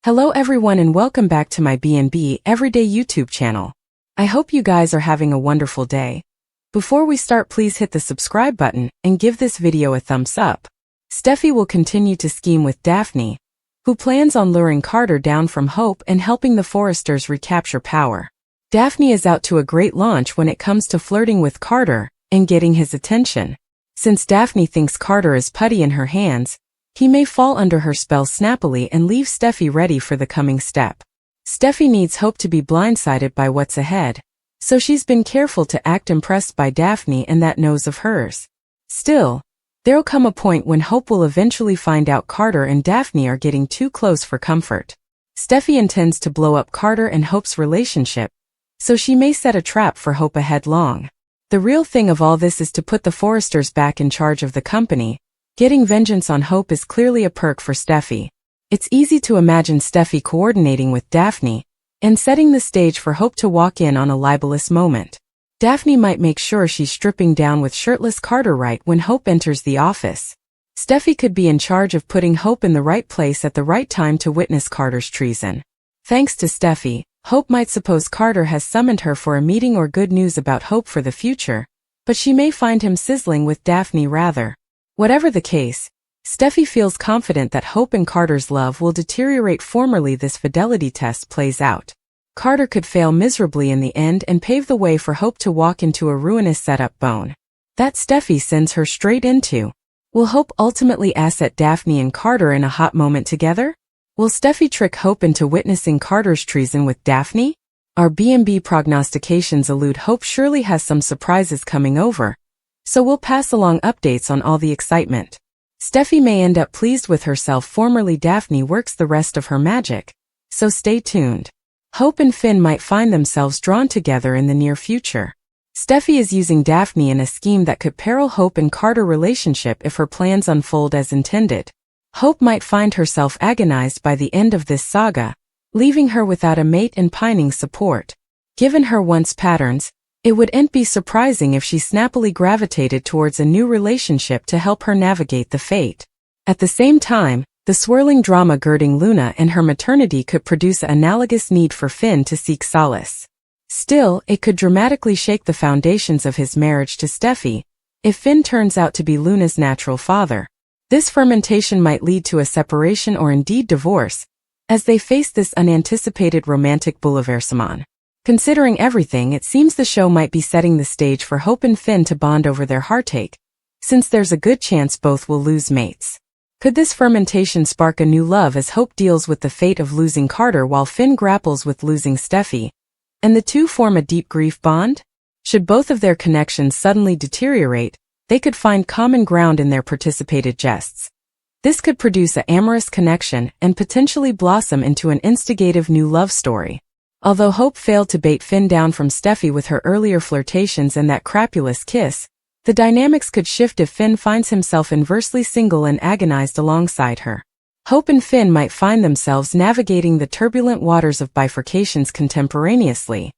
Hello everyone and welcome back to my B&B Everyday YouTube channel. I hope you guys are having a wonderful day. Before we start, please hit the subscribe button and give this video a thumbs up. Steffy will continue to scheme with Daphne, who plans on luring Carter down from Hope and helping the Forresters recapture power. Daphne is out to a great launch when it comes to flirting with Carter and getting his attention. Since Daphne thinks Carter is putty in her hands, he may fall under her spell snappily and leave Steffy ready for the coming step. Steffy needs Hope to be blindsided by what's ahead, so she's been careful to act impressed by Daphne and that nose of hers. Still, there'll come a point when Hope will eventually find out Carter and Daphne are getting too close for comfort. Steffy intends to blow up Carter and Hope's relationship, so she may set a trap for Hope ahead long. The real thing of all this is to put the Forresters back in charge of the company. Getting vengeance on Hope is clearly a perk for Steffy. It's easy to imagine Steffy coordinating with Daphne and setting the stage for Hope to walk in on a libelous moment. Daphne might make sure she's stripping down with shirtless Carter right when Hope enters the office. Steffy could be in charge of putting Hope in the right place at the right time to witness Carter's treason. Thanks to Steffy, Hope might suppose Carter has summoned her for a meeting or good news about Hope for the future, but she may find him sizzling with Daphne rather. Whatever the case, Steffy feels confident that Hope and Carter's love will deteriorate. Formerly, this fidelity test plays out. Carter could fail miserably in the end and pave the way for Hope to walk into a ruinous setup bone that Steffy sends her straight into. Will Hope ultimately asset Daphne and Carter in a hot moment together? Will Steffy trick Hope into witnessing Carter's treason with Daphne? Our B&B prognostications allude Hope surely has some surprises coming over, so we'll pass along updates on all the excitement. Steffy may end up pleased with herself. Formerly, Daphne works the rest of her magic, so stay tuned. Hope and Finn might find themselves drawn together in the near future. Steffy is using Daphne in a scheme that could peril Hope and Carter relationship if her plans unfold as intended. Hope might find herself agonized by the end of this saga, leaving her without a mate and pining support. Given her once patterns, it wouldn't be surprising if she snappily gravitated towards a new relationship to help her navigate the fate. At the same time, the swirling drama girding Luna and her maternity could produce an analogous need for Finn to seek solace. Still, it could dramatically shake the foundations of his marriage to Steffy if Finn turns out to be Luna's natural father. This fermentation might lead to a separation or indeed divorce, as they face this unanticipated romantic bouleversement. Considering everything, it seems the show might be setting the stage for Hope and Finn to bond over their heartache, since there's a good chance both will lose mates. Could this fermentation spark a new love as Hope deals with the fate of losing Carter while Finn grapples with losing Steffy, and the two form a deep grief bond? Should both of their connections suddenly deteriorate, they could find common ground in their participated jests. This could produce an amorous connection and potentially blossom into an instigative new love story. Although Hope failed to bait Finn down from Steffy with her earlier flirtations and that crapulous kiss, the dynamics could shift if Finn finds himself inversely single and agonized alongside her. Hope and Finn might find themselves navigating the turbulent waters of bifurcations contemporaneously.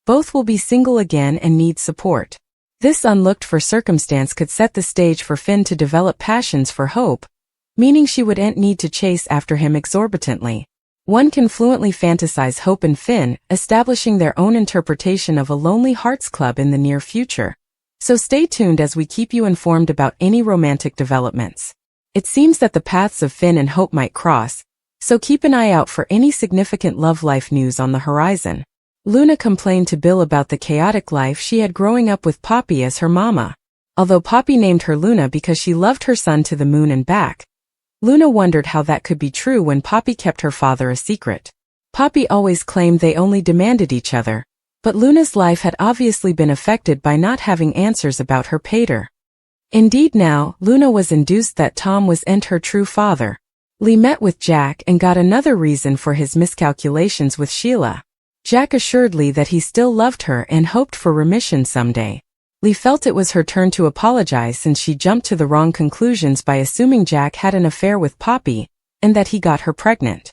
Both will be single again and need support. This unlooked-for circumstance could set the stage for Finn to develop passions for Hope, meaning she wouldn't need to chase after him exorbitantly. One can fluently fantasize Hope and Finn establishing their own interpretation of a Lonely Hearts Club in the near future. So stay tuned as we keep you informed about any romantic developments. It seems that the paths of Finn and Hope might cross, so keep an eye out for any significant love life news on the horizon. Luna complained to Bill about the chaotic life she had growing up with Poppy as her mama. Although Poppy named her Luna because she loved her son to the moon and back, Luna wondered how that could be true when Poppy kept her father a secret. Poppy always claimed they only demanded each other, but Luna's life had obviously been affected by not having answers about her pater. Indeed, now, Luna was induced that Tom wasn't her true father. Lee met with Jack and got another reason for his miscalculations with Sheila. Jack assured Lee that he still loved her and hoped for remission someday. Lee felt it was her turn to apologize since she jumped to the wrong conclusions by assuming Jack had an affair with Poppy, and that he got her pregnant.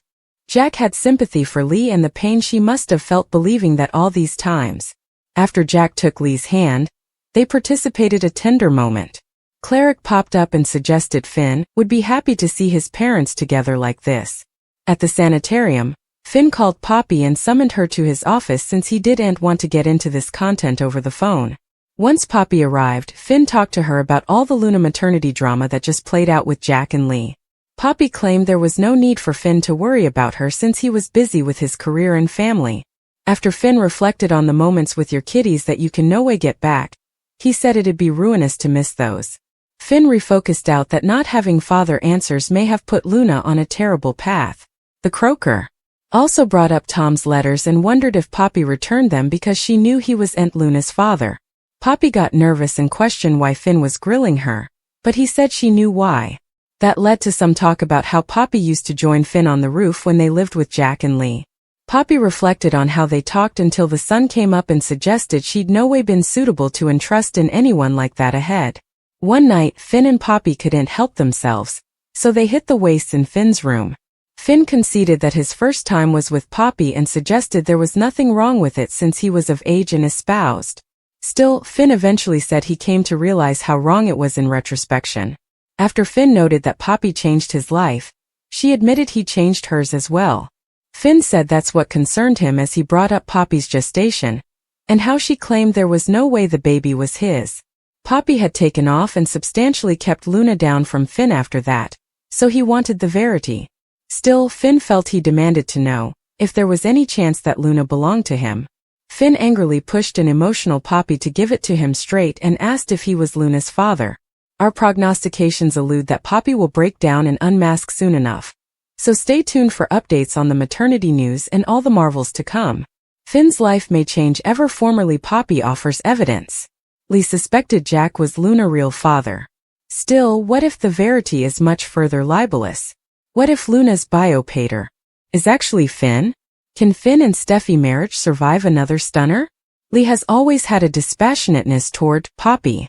Jack had sympathy for Lee and the pain she must have felt believing that all these times. After Jack took Lee's hand, they participated a tender moment. Cleric popped up and suggested Finn would be happy to see his parents together like this. At the sanitarium, Finn called Poppy and summoned her to his office since he didn't want to get into this content over the phone. Once Poppy arrived, Finn talked to her about all the Luna maternity drama that just played out with Jack and Lee. Poppy claimed there was no need for Finn to worry about her since he was busy with his career and family. After Finn reflected on the moments with your kiddies that you can no way get back, he said it'd be ruinous to miss those. Finn refocused out that not having father answers may have put Luna on a terrible path. The croaker also brought up Tom's letters and wondered if Poppy returned them because she knew he was Aunt Luna's father. Poppy got nervous and questioned why Finn was grilling her, but he said she knew why. That led to some talk about how Poppy used to join Finn on the roof when they lived with Jack and Lee. Poppy reflected on how they talked until the sun came up and suggested she'd no way been suitable to entrust in anyone like that ahead. One night, Finn and Poppy couldn't help themselves, so they hit the wastes in Finn's room. Finn conceded that his first time was with Poppy and suggested there was nothing wrong with it since he was of age and espoused. Still, Finn eventually said he came to realize how wrong it was in retrospection. After Finn noted that Poppy changed his life, she admitted he changed hers as well. Finn said that's what concerned him as he brought up Poppy's gestation, and how she claimed there was no way the baby was his. Poppy had taken off and substantially kept Luna down from Finn after that, so he wanted the verity. Still, Finn felt he demanded to know if there was any chance that Luna belonged to him. Finn angrily pushed an emotional Poppy to give it to him straight and asked if he was Luna's father. Our prognostications allude that Poppy will break down and unmask soon enough. So stay tuned for updates on the maternity news and all the marvels to come. Finn's life may change ever formerly Poppy offers evidence. Lee suspected Jack was Luna's real father. Still, what if the verity is much further libelous? What if Luna's biopater is actually Finn? Can Finn and Steffy marriage survive another stunner? Lee has always had a dispassionateness toward Poppy.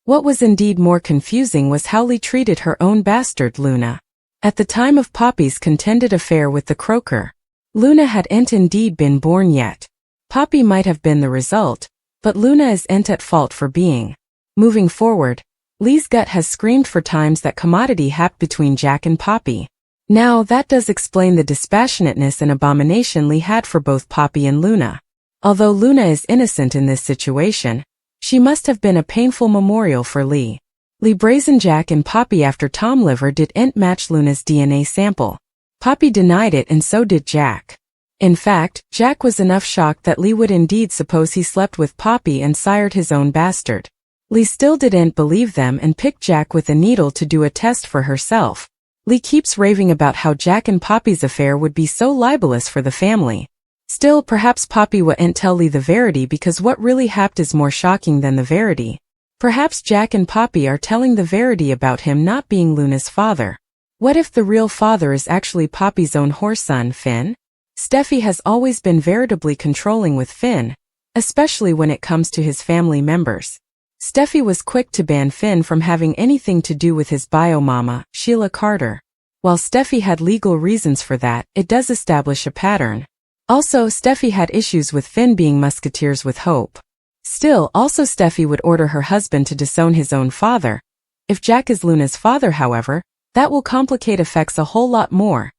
What was indeed more confusing was how Lee treated her own bastard Luna. At the time of Poppy's contended affair with the croaker, Luna hadn't indeed been born yet. Poppy might have been the result, but Luna isn't at fault for being. Moving forward, Lee's gut has screamed for times that commodity happened between Jack and Poppy. Now that does explain the dispassionateness and abomination Lee had for both Poppy and Luna. Although Luna is innocent in this situation, she must have been a painful memorial for Lee. Lee brazened Jack and Poppy after Tom liver didn't match Luna's DNA sample. Poppy denied it and so did Jack. In fact, Jack was enough shocked that Lee would indeed suppose he slept with Poppy and sired his own bastard. Lee still didn't believe them and picked Jack with a needle to do a test for herself. Lee keeps raving about how Jack and Poppy's affair would be so libelous for the family. Still, perhaps Poppy wouldn't tell Lee the verity because what really happened is more shocking than the verity. Perhaps Jack and Poppy are telling the verity about him not being Luna's father. What if the real father is actually Poppy's own whore son, Finn? Steffy has always been veritably controlling with Finn, especially when it comes to his family members. Steffy was quick to ban Finn from having anything to do with his bio-mama, Sheila Carter. While Steffy had legal reasons for that, it does establish a pattern. Also, Steffy had issues with Finn being musketeers with Hope. Still, also Steffy would order her husband to disown his own father. If Jack is Luna's father, however, that will complicate effects a whole lot more.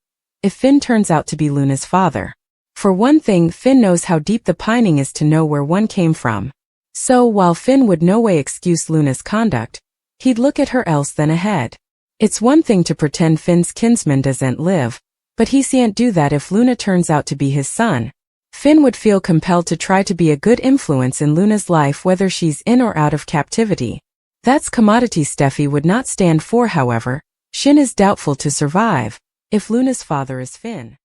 If Finn turns out to be Luna's father. For one thing, Finn knows how deep the pining is to know where one came from. So, while Finn would no way excuse Luna's conduct, he'd look at her else than ahead. It's one thing to pretend Finn's kinsman doesn't live, but he can't do that if Luna turns out to be his son. Finn would feel compelled to try to be a good influence in Luna's life whether she's in or out of captivity. That's commodity Steffy would not stand for, however. Shin is doubtful to survive if Luna's father is Finn.